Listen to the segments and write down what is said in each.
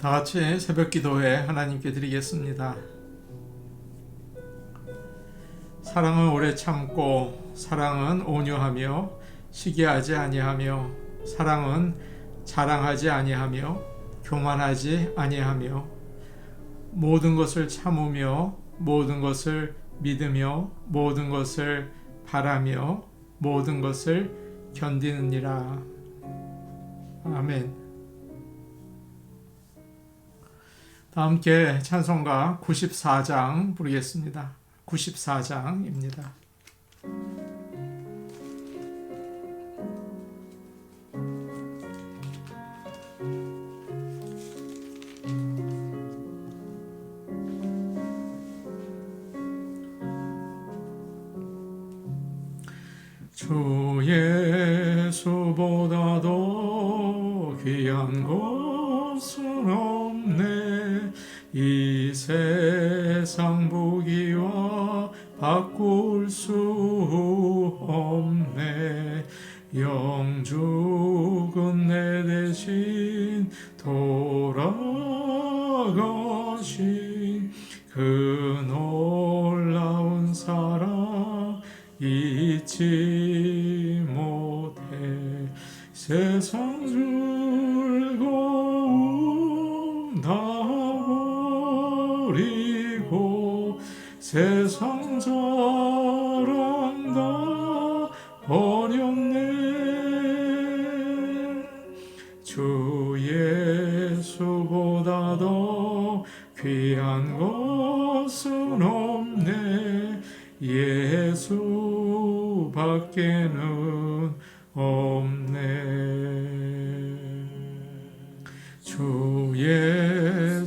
다 같이 새벽 기도회 하나님께 드리겠습니다. 사랑은 오래 참고 사랑은 온유하며 시기하지 아니하며 사랑은 자랑하지 아니하며 교만하지 아니하며 모든 것을 참으며 모든 것을 믿으며 모든 것을 바라며 모든 것을 견디느니라. 아멘. 다 함께 찬송가 94장 부르겠습니다. 94장입니다. 주 예수보다도 귀한 것은 없네. 이 세상 부귀와 바꿀 수 없네. 영죽은 내 대신 돌아가신 그 놀라운 사랑 잊지 못해. 세상 즐거움 다 버리고 세상 자랑 다 버렸네. 주 예수보다도 귀한 것은 없네. 예수밖에는 없네. 주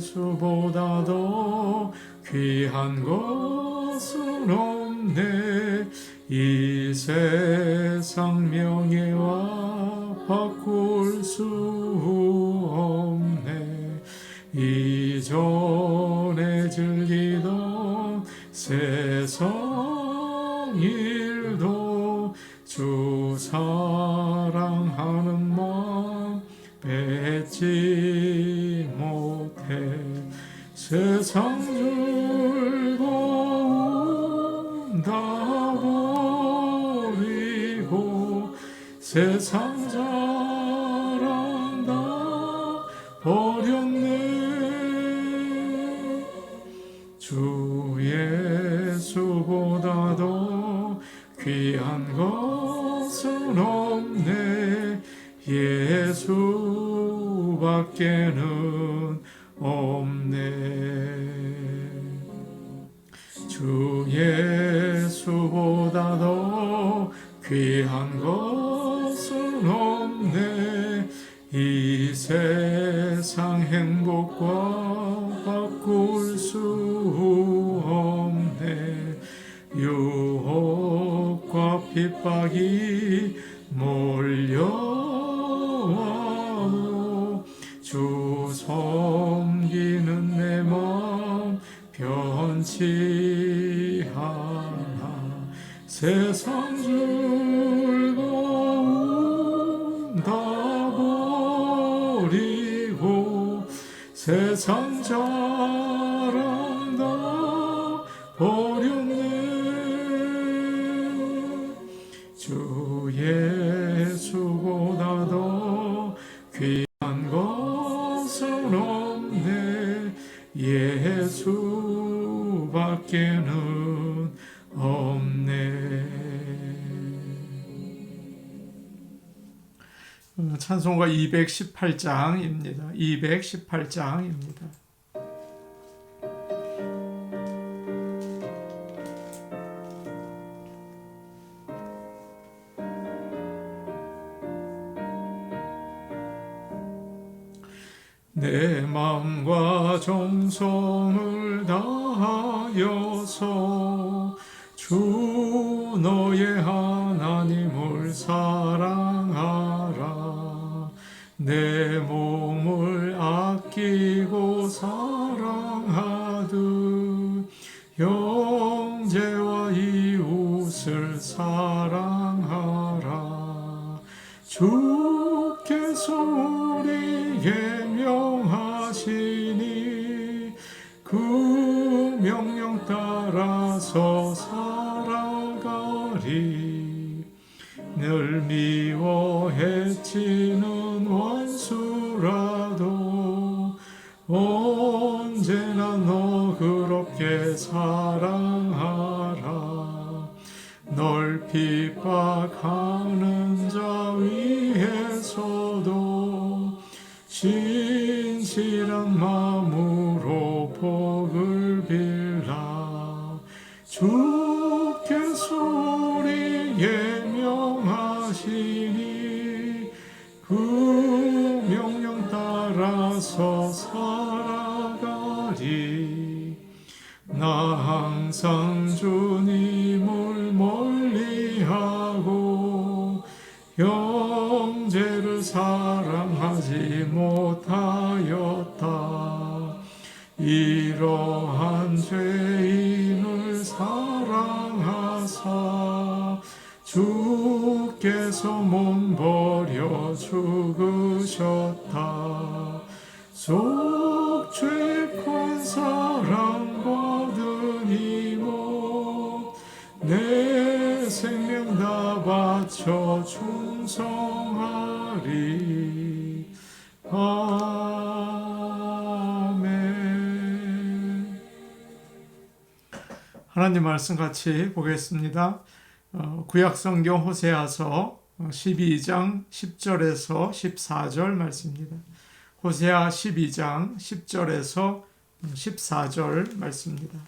예수보다도 귀한 것은 없네. 이 세상 명예와 바꿀 수 없네. 이전에 즐기던 세상 일도 주 사랑하는 마음 뺏지 못해. 세상 즐거움 다 버리고 세상 자랑 다 버렸네. 주 예수보다도 귀한 것은 없네. 예수밖에는 없네. 주 예수보다도 귀한 것은 없네. 이 세상 행복과 바꿀 수 없네. 유혹과 핍박이 몰려와도 주 섬기는 내 마음 변치 않아. 세상 즐거움 다 버리고 세상 자랑 다 버렸네. 주 예수보다도 귀한 것은 없네. 예수밖에는 없네. 찬송가 218장입니다. 218장입니다. 내 마음과 정성을 다하여서 주 너의 하나님을 사랑하라. 내 몸을 아끼고 사랑하듯 형제와 이웃을 사랑하라. 주께서 우리에게 명하신 원수라도 언제나 너그럽게 사랑하라. 널 핍박하는 자 위에서도 진실한 마음으로 복을 빌라. 주께서 우리에게 명하시니 그 명령 따라서 살아가리. 나 항상 주님을 멀리하고 형제를 사랑하지 못하였다. 이러한 죄인을 사랑하사 주께서 몸 버려 죽으셨다. 속죄권 사랑 받으니 내 생명 다 바쳐 충성하리. 아멘. 하나님 말씀 같이 보겠습니다. 구약성경 호세아서 12장 10절에서 14절 말씀입니다. 호세아 12장 10절에서 14절 말씀입니다.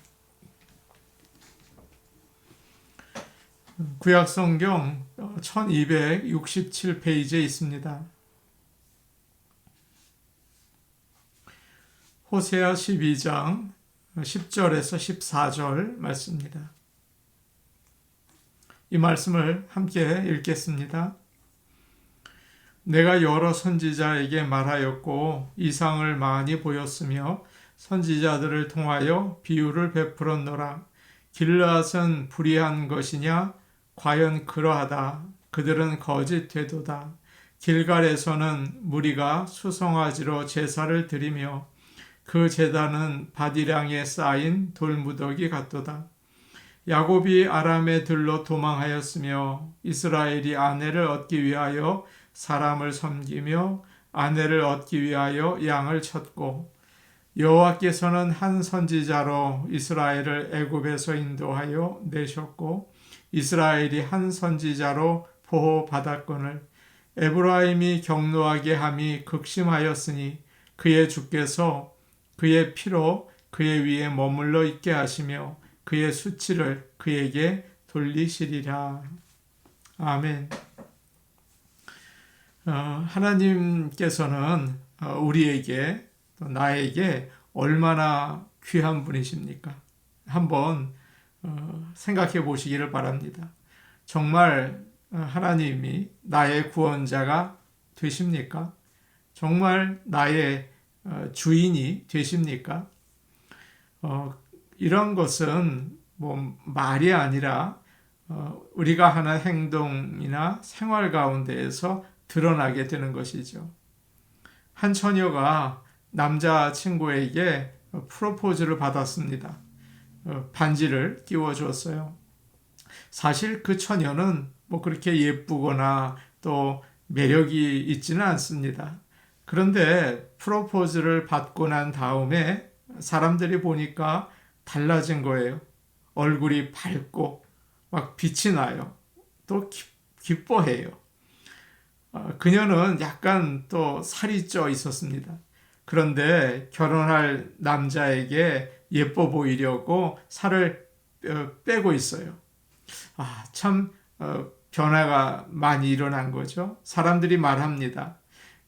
구약성경 1267페이지에 있습니다. 호세아 12장 10절에서 14절 말씀입니다. 이 말씀을 함께 읽겠습니다. 내가 여러 선지자에게 말하였고 이상을 많이 보였으며 선지자들을 통하여 비유를 베풀었노라. 길르앗은 불의한 것이냐? 과연 그러하다. 그들은 거짓 되도다. 길갈에서는 무리가 수송아지로 제사를 드리며 그 제단은 밭이량에 쌓인 돌무더기 같도다. 야곱이 아람에 들러 도망하였으며 이스라엘이 아내를 얻기 위하여 사람을 섬기며 아내를 얻기 위하여 양을 쳤고 여호와께서는 한 선지자로 이스라엘을 애굽에서 인도하여 내셨고 이스라엘이 한 선지자로 보호받았거늘 에브라임이 경노하게 함이 극심하였으니 그의 주께서 그의 피로 그의 위에 머물러 있게 하시며 그의 수치를 그에게 돌리시리라. 아멘. 하나님께서는 우리에게 또 나에게 얼마나 귀한 분이십니까? 한번 생각해 보시기를 바랍니다. 정말 하나님이 나의 구원자가 되십니까? 정말 나의 주인이 되십니까? 이런 것은 뭐 말이 아니라 우리가 하는 행동이나 생활 가운데에서 드러나게 되는 것이죠. 한 처녀가 남자친구에게 프로포즈를 받았습니다. 반지를 끼워주었어요. 사실 그 처녀는 뭐 그렇게 예쁘거나 또 매력이 있지는 않습니다. 그런데 프로포즈를 받고 난 다음에 사람들이 보니까 달라진 거예요. 얼굴이 밝고 막 빛이 나요. 또 기뻐해요. 그녀는 약간 또 살이 쪄 있었습니다. 그런데 결혼할 남자에게 예뻐 보이려고 살을 빼고 있어요. 참 변화가 많이 일어난 거죠. 사람들이 말합니다.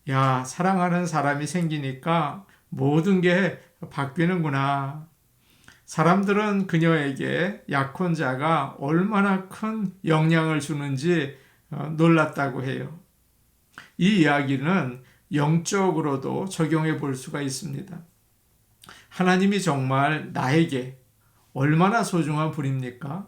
야, 사랑하는 사람이 생기니까 모든 게 바뀌는구나. 사람들은 그녀에게 약혼자가 얼마나 큰 영향을 주는지 놀랐다고 해요. 이 이야기는 영적으로도 적용해 볼 수가 있습니다. 하나님이 정말 나에게 얼마나 소중한 분입니까?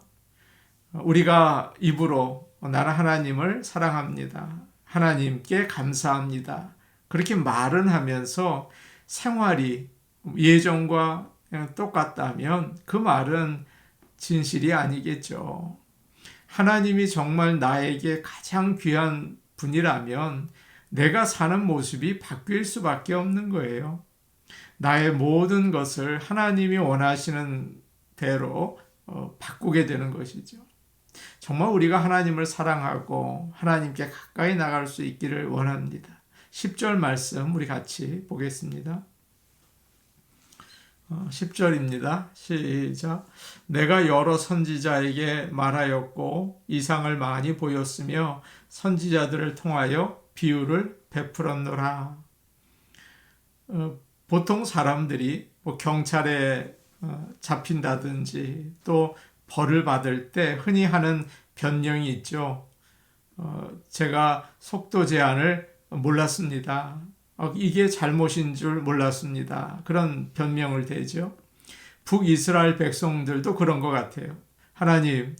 우리가 입으로 나는 하나님을 사랑합니다. 하나님께 감사합니다. 그렇게 말은 하면서 생활이 예전과 똑같다면 그 말은 진실이 아니겠죠. 하나님이 정말 나에게 가장 귀한 분이라면 내가 사는 모습이 바뀔 수밖에 없는 거예요. 나의 모든 것을 하나님이 원하시는 대로 바꾸게 되는 것이죠. 정말 우리가 하나님을 사랑하고 하나님께 가까이 나갈 수 있기를 원합니다. 10절 말씀 우리 같이 보겠습니다. 10절입니다. 시작. 내가 여러 선지자에게 말하였고 이상을 많이 보였으며 선지자들을 통하여 비유를 베풀었노라. 보통 사람들이 뭐 경찰에 잡힌다든지 또 벌을 받을 때 흔히 하는 변명이 있죠. 제가 속도 제한을 몰랐습니다. 이게 잘못인 줄 몰랐습니다. 그런 변명을 대죠. 북이스라엘 백성들도 그런 것 같아요. 하나님,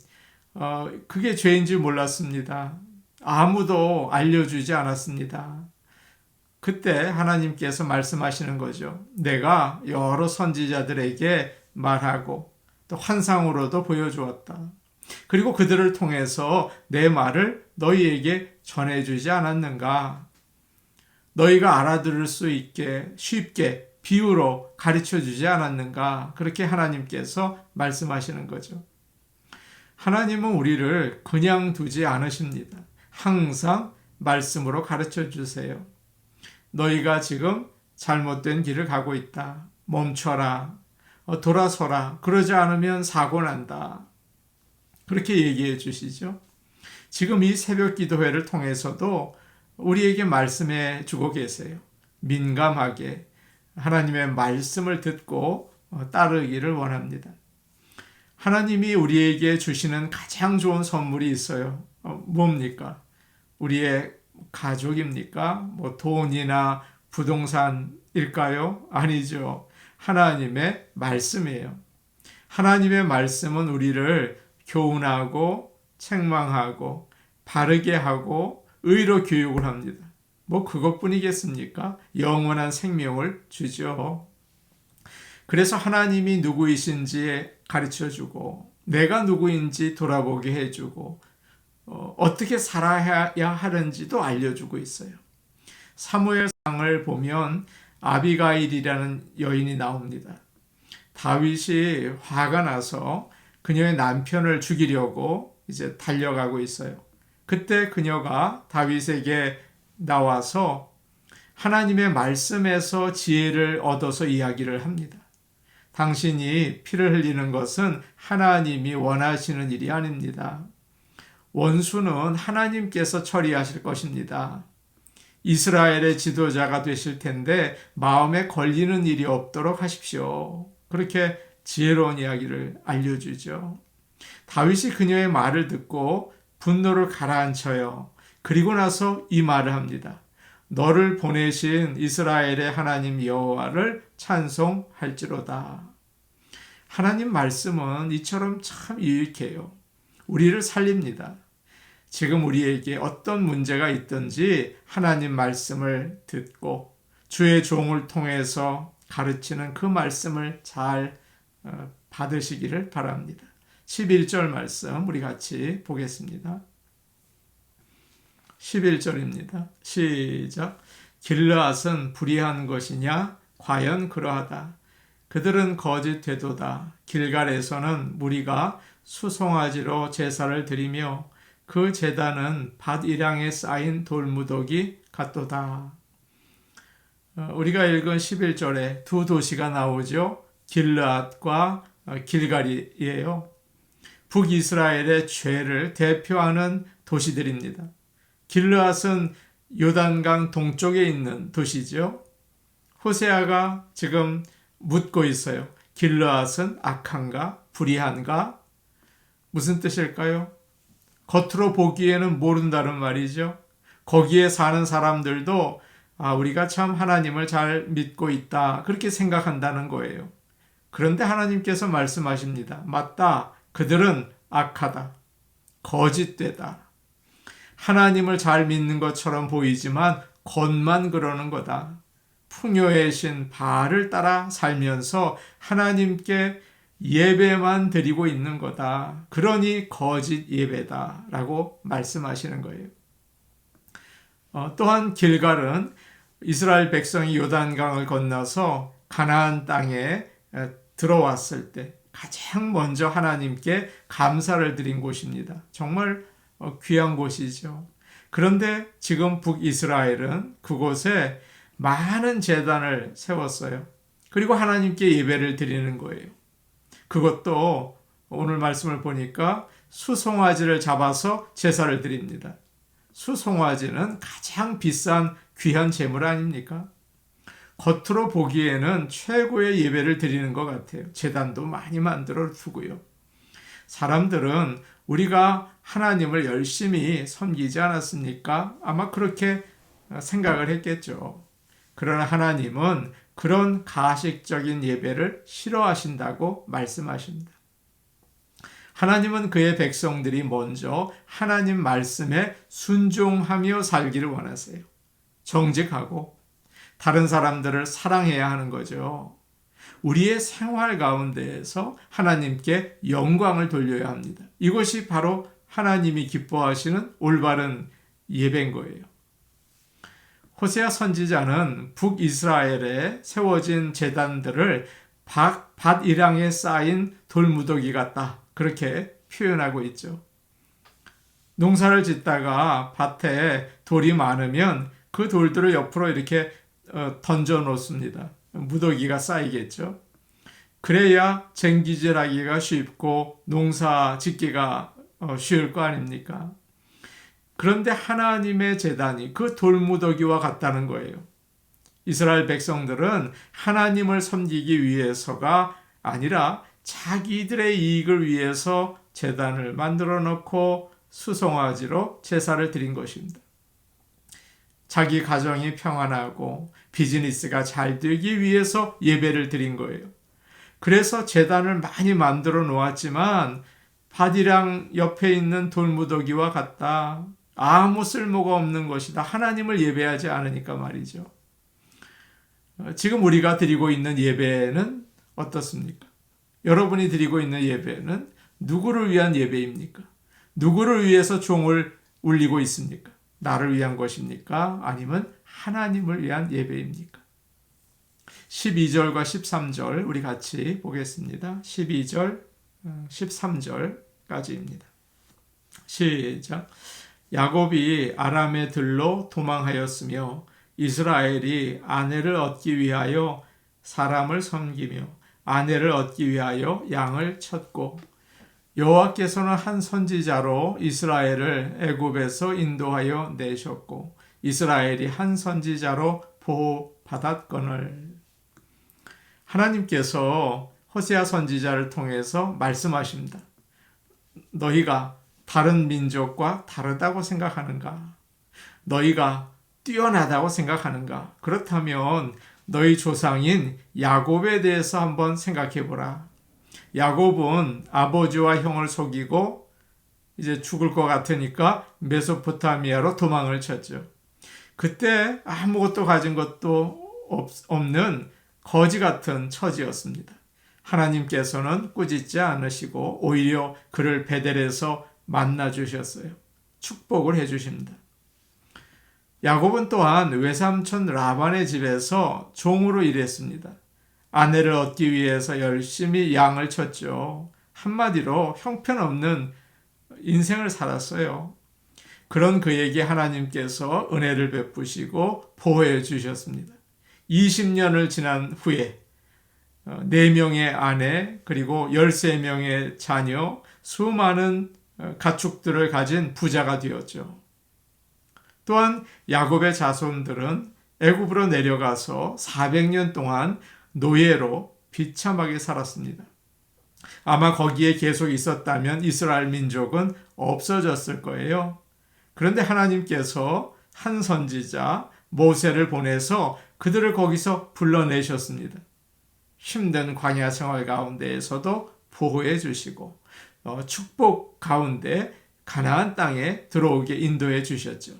그게 죄인 줄 몰랐습니다. 아무도 알려주지 않았습니다. 그때 하나님께서 말씀하시는 거죠. 내가 여러 선지자들에게 말하고 또 환상으로도 보여주었다. 그리고 그들을 통해서 내 말을 너희에게 전해주지 않았는가? 너희가 알아들을 수 있게 쉽게 비유로 가르쳐 주지 않았는가? 그렇게 하나님께서 말씀하시는 거죠. 하나님은 우리를 그냥 두지 않으십니다. 항상 말씀으로 가르쳐 주세요. 너희가 지금 잘못된 길을 가고 있다. 멈춰라. 돌아서라. 그러지 않으면 사고 난다. 그렇게 얘기해 주시죠. 지금 이 새벽 기도회를 통해서도 우리에게 말씀해 주고 계세요. 민감하게 하나님의 말씀을 듣고 따르기를 원합니다. 하나님이 우리에게 주시는 가장 좋은 선물이 있어요. 뭡니까? 우리의 가족입니까? 뭐 돈이나 부동산일까요? 아니죠. 하나님의 말씀이에요. 하나님의 말씀은 우리를 교훈하고 책망하고 바르게 하고 의로 교육을 합니다. 뭐 그것뿐이겠습니까? 영원한 생명을 주죠. 그래서 하나님이 누구이신지 가르쳐주고 내가 누구인지 돌아보게 해주고 어떻게 살아야 하는지도 알려주고 있어요. 사무엘상을 보면 아비가일이라는 여인이 나옵니다. 다윗이 화가 나서 그녀의 남편을 죽이려고 이제 달려가고 있어요. 그때 그녀가 다윗에게 나와서 하나님의 말씀에서 지혜를 얻어서 이야기를 합니다. 당신이 피를 흘리는 것은 하나님이 원하시는 일이 아닙니다. 원수는 하나님께서 처리하실 것입니다. 이스라엘의 지도자가 되실 텐데 마음에 걸리는 일이 없도록 하십시오. 그렇게 지혜로운 이야기를 알려주죠. 다윗이 그녀의 말을 듣고 분노를 가라앉혀요. 그리고 나서 이 말을 합니다. 너를 보내신 이스라엘의 하나님 여호와를 찬송할지로다. 하나님 말씀은 이처럼 참 유익해요. 우리를 살립니다. 지금 우리에게 어떤 문제가 있든지 하나님 말씀을 듣고 주의 종을 통해서 가르치는 그 말씀을 잘 받으시기를 바랍니다. 11절 말씀 우리 같이 보겠습니다. 11절입니다. 시작. 길르앗은 불의한 것이냐? 과연 그러하다. 그들은 거짓 되도다. 길갈에서는 무리가 수송아지로 제사를 드리며 그 제단은 밭 이량에 쌓인 돌무더기 같도다. 우리가 읽은 11절에 두 도시가 나오죠. 길르앗과 길갈이에요. 북이스라엘의 죄를 대표하는 도시들입니다. 길르앗은 요단강 동쪽에 있는 도시죠. 호세아가 지금 묻고 있어요. 길르앗은 악한가? 불의한가? 무슨 뜻일까요? 겉으로 보기에는 모른다는 말이죠. 거기에 사는 사람들도 우리가 참 하나님을 잘 믿고 있다. 그렇게 생각한다는 거예요. 그런데 하나님께서 말씀하십니다. 맞다. 그들은 악하다. 거짓되다. 하나님을 잘 믿는 것처럼 보이지만 겉만 그러는 거다. 풍요의 신 바알을 따라 살면서 하나님께 예배만 드리고 있는 거다. 그러니 거짓 예배다 라고 말씀하시는 거예요. 또한 길갈은 이스라엘 백성이 요단강을 건너서 가나안 땅에 들어왔을 때 가장 먼저 하나님께 감사를 드린 곳입니다. 정말 귀한 곳이죠. 그런데 지금 북이스라엘은 그곳에 많은 제단을 세웠어요. 그리고 하나님께 예배를 드리는 거예요. 그것도 오늘 말씀을 보니까 수송아지를 잡아서 제사를 드립니다. 수송아지는 가장 비싼 귀한 제물 아닙니까? 겉으로 보기에는 최고의 예배를 드리는 것 같아요. 제단도 많이 만들어 두고요. 사람들은 우리가 하나님을 열심히 섬기지 않았습니까? 아마 그렇게 생각을 했겠죠. 그러나 하나님은 그런 가식적인 예배를 싫어하신다고 말씀하십니다. 하나님은 그의 백성들이 먼저 하나님 말씀에 순종하며 살기를 원하세요. 정직하고 다른 사람들을 사랑해야 하는 거죠. 우리의 생활 가운데에서 하나님께 영광을 돌려야 합니다. 이것이 바로 하나님이 기뻐하시는 올바른 예배인 거예요. 호세아 선지자는 북이스라엘에 세워진 제단들을 밭이랑에 쌓인 돌무더기 같다, 그렇게 표현하고 있죠. 농사를 짓다가 밭에 돌이 많으면 그 돌들을 옆으로 이렇게 던져 놓습니다. 무더기가 쌓이겠죠. 그래야 쟁기질하기가 쉽고 농사 짓기가 쉬울 거 아닙니까? 그런데 하나님의 제단이 그 돌무더기와 같다는 거예요. 이스라엘 백성들은 하나님을 섬기기 위해서가 아니라 자기들의 이익을 위해서 제단을 만들어 놓고 수송아지로 제사를 드린 것입니다. 자기 가정이 평안하고 비즈니스가 잘 되기 위해서 예배를 드린 거예요. 그래서 제단을 많이 만들어 놓았지만 밭이랑 옆에 있는 돌무더기와 같다. 아무 쓸모가 없는 것이다. 하나님을 예배하지 않으니까 말이죠. 지금 우리가 드리고 있는 예배는 어떻습니까? 여러분이 드리고 있는 예배는 누구를 위한 예배입니까? 누구를 위해서 종을 울리고 있습니까? 나를 위한 것입니까? 아니면 하나님을 위한 예배입니까? 12절과 13절 우리 같이 보겠습니다. 12절, 13절까지입니다. 시작. 야곱이 아람의 들로 도망하였으며 이스라엘이 아내를 얻기 위하여 사람을 섬기며 아내를 얻기 위하여 양을 쳤고 여호와께서는 한 선지자로 이스라엘을 애굽에서 인도하여 내셨고 이스라엘이 한 선지자로 보호받았거늘. 하나님께서 호세아 선지자를 통해서 말씀하십니다. 너희가 다른 민족과 다르다고 생각하는가? 너희가 뛰어나다고 생각하는가? 그렇다면 너희 조상인 야곱에 대해서 한번 생각해 보라. 야곱은 아버지와 형을 속이고 이제 죽을 것 같으니까 메소포타미아로 도망을 쳤죠. 그때 아무것도 가진 것도 없는 거지 같은 처지였습니다. 하나님께서는 꾸짖지 않으시고 오히려 그를 베델에서 만나 주셨어요. 축복을 해 주십니다. 야곱은 또한 외삼촌 라반의 집에서 종으로 일했습니다. 아내를 얻기 위해서 열심히 양을 쳤죠. 한마디로 형편없는 인생을 살았어요. 그런 그에게 하나님께서 은혜를 베푸시고 보호해 주셨습니다. 20년을 지난 후에 4명의 아내 그리고 13명의 자녀 수많은 가축들을 가진 부자가 되었죠. 또한 야곱의 자손들은 애굽으로 내려가서 400년 동안 노예로 비참하게 살았습니다. 아마 거기에 계속 있었다면 이스라엘 민족은 없어졌을 거예요. 그런데 하나님께서 한 선지자 모세를 보내서 그들을 거기서 불러내셨습니다. 힘든 광야 생활 가운데에서도 보호해 주시고 축복 가운데 가나안 땅에 들어오게 인도해 주셨죠.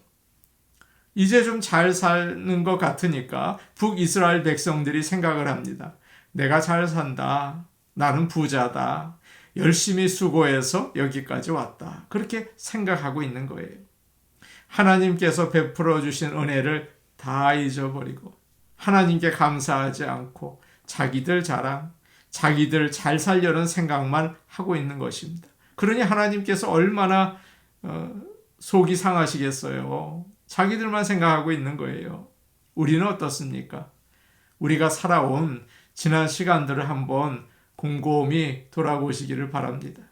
이제 좀 잘 사는 것 같으니까 북이스라엘 백성들이 생각을 합니다. 내가 잘 산다. 나는 부자다. 열심히 수고해서 여기까지 왔다. 그렇게 생각하고 있는 거예요. 하나님께서 베풀어 주신 은혜를 다 잊어버리고 하나님께 감사하지 않고 자기들 자랑, 자기들 잘 살려는 생각만 하고 있는 것입니다. 그러니 하나님께서 얼마나 속이 상하시겠어요. 자기들만 생각하고 있는 거예요. 우리는 어떻습니까? 우리가 살아온 지난 시간들을 한번 곰곰이 돌아보시기를 바랍니다.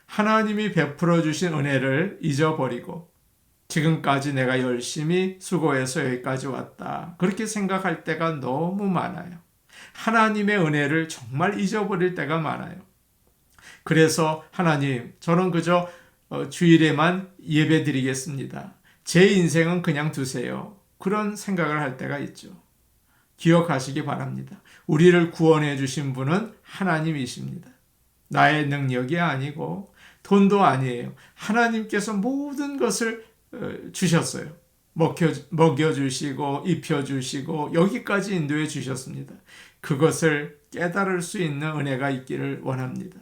하나님이 베풀어 주신 은혜를 잊어버리고 지금까지 내가 열심히 수고해서 여기까지 왔다, 그렇게 생각할 때가 너무 많아요. 하나님의 은혜를 정말 잊어버릴 때가 많아요. 그래서 하나님, 저는 그저 주일에만 예배 드리겠습니다. 제 인생은 그냥 두세요. 그런 생각을 할 때가 있죠. 기억하시기 바랍니다. 우리를 구원해 주신 분은 하나님이십니다. 나의 능력이 아니고 돈도 아니에요. 하나님께서 모든 것을 주셨어요. 먹여주시고 입혀주시고 여기까지 인도해 주셨습니다. 그것을 깨달을 수 있는 은혜가 있기를 원합니다.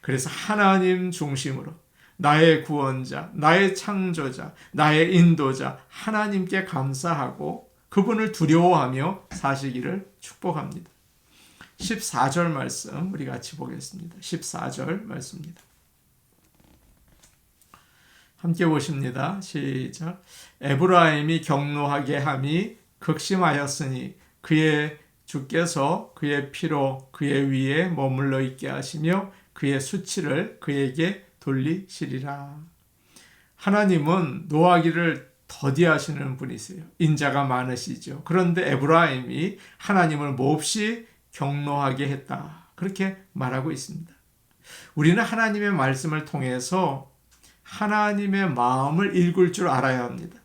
그래서 하나님 중심으로 나의 구원자, 나의 창조자, 나의 인도자 하나님께 감사하고 그분을 두려워하며 사시기를 축복합니다. 14절 말씀 우리 같이 보겠습니다. 14절 말씀입니다. 함께 보십니다. 시작. 에브라임이 경노하게 함이 극심하였으니 그의 주께서 그의 피로 그의 위에 머물러 있게 하시며 그의 수치를 그에게 돌리시리라. 하나님은 노하기를 더디하시는 분이세요. 인자가 많으시죠. 그런데 에브라임이 하나님을 몹시 경노하게 했다, 그렇게 말하고 있습니다. 우리는 하나님의 말씀을 통해서 하나님의 마음을 읽을 줄 알아야 합니다.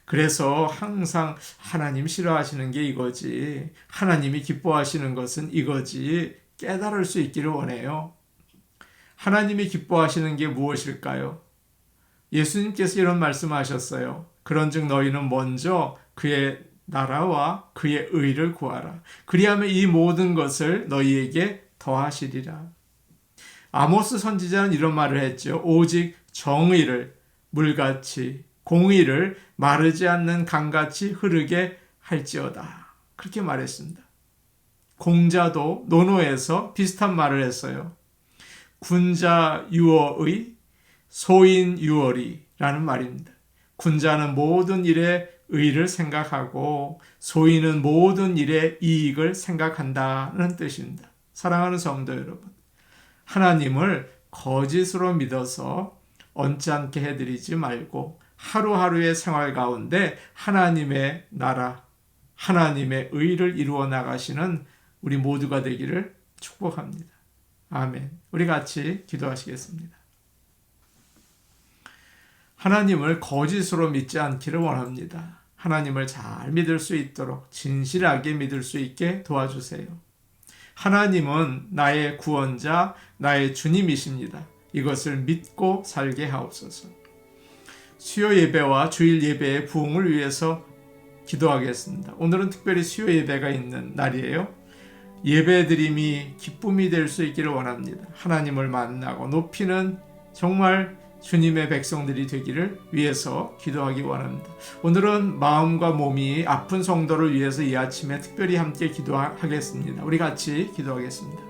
그래서 항상 하나님 싫어하시는 게 이거지, 하나님이 기뻐하시는 것은 이거지 깨달을 수 있기를 원해요. 하나님이 기뻐하시는 게 무엇일까요? 예수님께서 이런 말씀하셨어요. 그런즉 너희는 먼저 그의 나라와 그의 의를 구하라. 그리하면 이 모든 것을 너희에게 더하시리라. 아모스 선지자는 이런 말을 했죠. 오직 정의를 물같이 공의를 마르지 않는 강같이 흐르게 할지어다, 그렇게 말했습니다. 공자도 논어에서 비슷한 말을 했어요. 군자 유어의 소인 유어리라는 말입니다. 군자는 모든 일에 의를 생각하고 소인은 모든 일에 이익을 생각한다는 뜻입니다. 사랑하는 성도 여러분, 하나님을 거짓으로 믿어서 언짢게 해드리지 말고 하루하루의 생활 가운데 하나님의 나라, 하나님의 의를 이루어 나가시는 우리 모두가 되기를 축복합니다. 아멘. 우리 같이 기도하시겠습니다. 하나님을 거짓으로 믿지 않기를 원합니다. 하나님을 잘 믿을 수 있도록 진실하게 믿을 수 있게 도와주세요. 하나님은 나의 구원자, 나의 주님이십니다. 이것을 믿고 살게 하옵소서. 수요 예배와 주일 예배의 부흥을 위해서 기도하겠습니다. 오늘은 특별히 수요 예배가 있는 날이에요. 예배드림이 기쁨이 될 수 있기를 원합니다. 하나님을 만나고 높이는 정말 주님의 백성들이 되기를 위해서 기도하기 원합니다. 오늘은 마음과 몸이 아픈 성도를 위해서 이 아침에 특별히 함께 기도하겠습니다. 우리 같이 기도하겠습니다.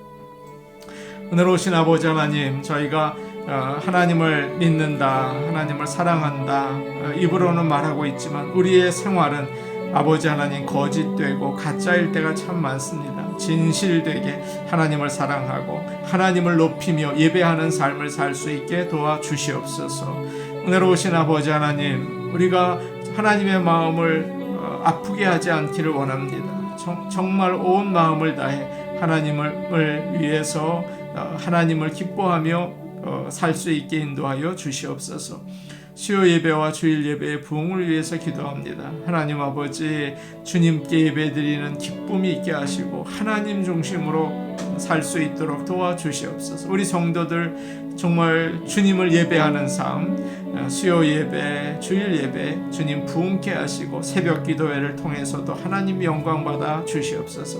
오늘 오신 아버지 하나님, 저희가 하나님을 믿는다, 하나님을 사랑한다, 입으로는 말하고 있지만 우리의 생활은 아버지 하나님 거짓되고 가짜일 때가 참 많습니다. 진실되게 하나님을 사랑하고 하나님을 높이며 예배하는 삶을 살 수 있게 도와주시옵소서. 오늘 오신 아버지 하나님, 우리가 하나님의 마음을 아프게 하지 않기를 원합니다. 정말 온 마음을 다해 하나님을 위해서 하나님을 기뻐하며 살 수 있게 인도하여 주시옵소서. 수요 예배와 주일 예배의 부흥을 위해서 기도합니다. 하나님 아버지, 주님께 예배드리는 기쁨이 있게 하시고 하나님 중심으로 살 수 있도록 도와주시옵소서. 우리 성도들 정말 주님을 예배하는 삶, 수요 예배, 주일 예배 주님 부흥케 하시고 새벽 기도회를 통해서도 하나님 영광 받아 주시옵소서.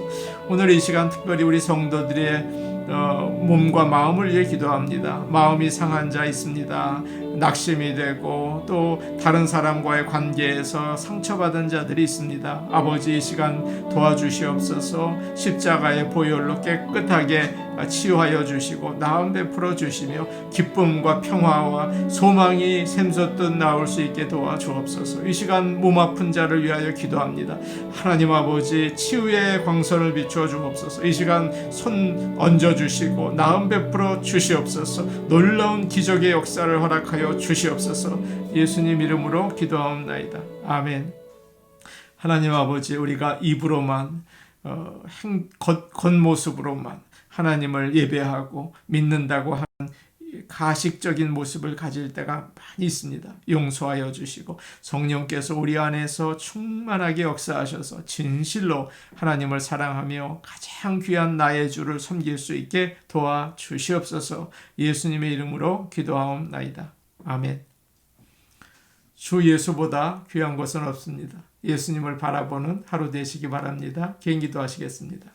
오늘 이 시간 특별히 우리 성도들의 몸과 마음을 위해 기도합니다. 마음이 상한 자 있습니다. 낙심이 되고 또 다른 사람과의 관계에서 상처받은 자들이 있습니다. 아버지, 이 시간 도와주시옵소서. 십자가의 보혈로 깨끗하게 치유하여 주시고 나음 베풀어 주시며 기쁨과 평화와 소망이 샘솟듯 나올 수 있게 도와주옵소서. 이 시간 몸 아픈 자를 위하여 기도합니다. 하나님 아버지, 치유의 광선을 비추어 주옵소서. 이 시간 손 얹어 주시고 나음 베풀어 주시옵소서. 놀라운 기적의 역사를 허락하여 주시옵소서. 예수님 이름으로 기도하옵나이다. 아멘. 하나님 아버지, 우리가 입으로만 겉모습으로만 하나님을 예배하고 믿는다고 하는 가식적인 모습을 가질 때가 많이 있습니다. 용서하여 주시고 성령께서 우리 안에서 충만하게 역사하셔서 진실로 하나님을 사랑하며 가장 귀한 나의 주를 섬길 수 있게 도와주시옵소서. 예수님의 이름으로 기도하옵나이다. 아멘. 주 예수보다 귀한 것은 없습니다. 예수님을 바라보는 하루 되시기 바랍니다. 개인 기도하시겠습니다.